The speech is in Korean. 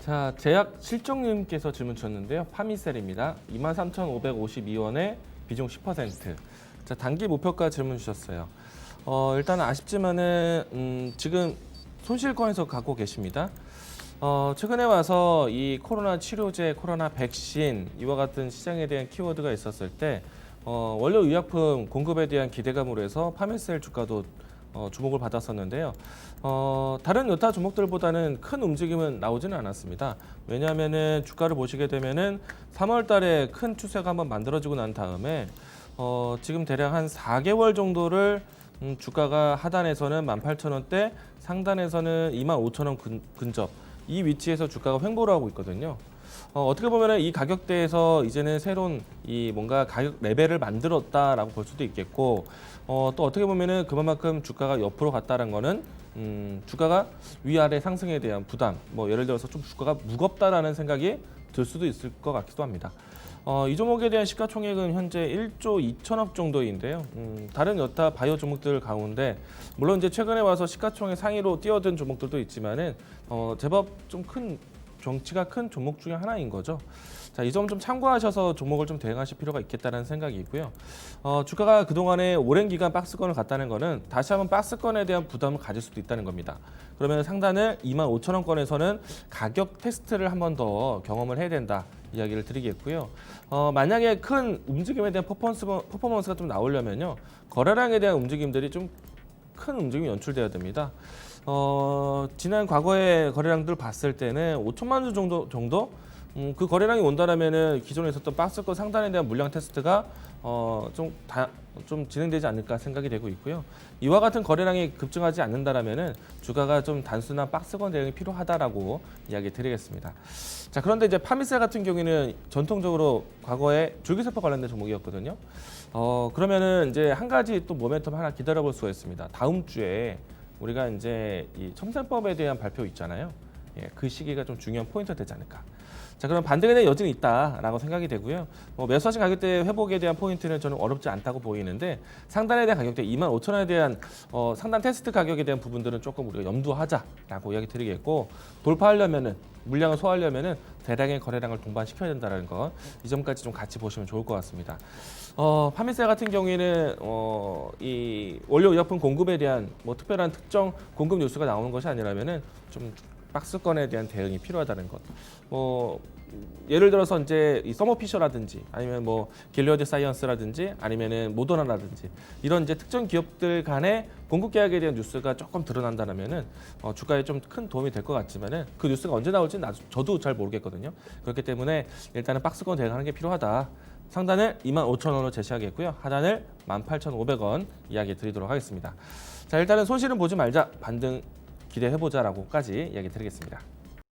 자, 제약 실종님께서 질문 주셨는데요. 파미셀입니다. 23,552원에 비중 10%. 자, 단기 목표가 질문 주셨어요. 일단 아쉽지만은 지금 손실권에서 갖고 계십니다. 최근에 와서 이 코로나 치료제, 코로나 백신 이와 같은 시장에 대한 키워드가 있었을 때 원료 의약품 공급에 대한 기대감으로 해서 파미셀 주가도 주목을 받았었는데요. 다른 여타 종목들보다는 큰 움직임은 나오지는 않았습니다. 왜냐하면은 주가를 보시게 되면은 3월 달에 큰 추세가 한번 만들어지고 난 다음에 지금 대략 한 4개월 정도를 주가가 하단에서는 18,000원대, 상단에서는 25,000원 근접 이 위치에서 주가가 횡보를 하고 있거든요. 어떻게 보면 이 가격대에서 이제는 새로운 이 뭔가 가격 레벨을 만들었다라고 볼 수도 있겠고, 또 어떻게 보면은 그만큼 주가가 옆으로 갔다는 거는 주가가 위아래 상승에 대한 부담, 뭐 예를 들어서 좀 주가가 무겁다라는 생각이 들 수도 있을 것 같기도 합니다. 이 종목에 대한 시가총액은 현재 1조 2천억 정도인데요. 다른 여타 바이오 종목들 가운데 물론 이제 최근에 와서 시가총액 상위로 뛰어든 종목들도 있지만은 제법 좀 큰 정치가 큰 종목 중에 하나인 거죠. 자, 이 점 좀 참고하셔서 종목을 좀 대응하실 필요가 있겠다는 생각이고요. 주가가 그동안에 오랜 기간 박스권을 갔다는 거는 다시 한번 박스권에 대한 부담을 가질 수도 있다는 겁니다. 그러면 상단을 25,000원권에서는 가격 테스트를 한 번 더 경험을 해야 된다. 이야기를 드리겠고요. 만약에 큰 움직임에 대한 퍼포먼스가 좀 나오려면요. 거래량에 대한 움직임들이 좀 큰 움직임이 연출돼야 됩니다. 지난 과거의 거래량들 봤을 때는 5천만 주 정도 그 거래량이 온다라면은 기존에 있었던 박스권 상단에 대한 물량 테스트가 좀 진행되지 않을까 생각이 되고 있고요. 이와 같은 거래량이 급증하지 않는다라면은 주가가 좀 단순한 박스권 대응이 필요하다라고 이야기 드리겠습니다. 자, 그런데 이제 파미셀 같은 경우에는 전통적으로 과거에 줄기세포 관련된 종목이었거든요. 그러면은 이제 한 가지 또 모멘텀 하나 기다려볼 수가 있습니다. 다음 주에 우리가 이제 이 첨단법에 대한 발표 있잖아요. 예, 그 시기가 좀 중요한 포인트가 되지 않을까. 자, 그럼 반등에 대한 여지는 있다라고 생각이 되고요. 매수하신 가격대 회복에 대한 포인트는 저는 어렵지 않다고 보이는데 상단에 대한 가격대 25,000원에 대한 상단 테스트 가격에 대한 부분들은 조금 우리가 염두하자라고 이야기 드리겠고 돌파하려면은 물량을 소화하려면은 대량의 거래량을 동반시켜야 된다는 거 이 점까지 좀 같이 보시면 좋을 것 같습니다. 파미셀 같은 경우에는 이 원료 의약품 공급에 대한 뭐 특별한 특정 공급 뉴스가 나오는 것이 아니라면은 좀 박스권에 대한 대응이 필요하다는 것. 예를 들어서 이제 이 서머피셔라든지 아니면 뭐 길리어드 사이언스라든지 아니면은 모더나라든지 이런 이제 특정 기업들 간의 공급 계약에 대한 뉴스가 조금 드러난다면은 주가에 좀 큰 도움이 될 것 같지만은 그 뉴스가 언제 나올지 저도 잘 모르겠거든요. 그렇기 때문에 일단은 박스권 대응하는 게 필요하다. 상단을 25,000원으로 제시하겠고요. 하단을 18,500원 이야기 드리도록 하겠습니다. 자, 일단은 손실은 보지 말자. 반등 기대해보자라고까지 이야기 드리겠습니다.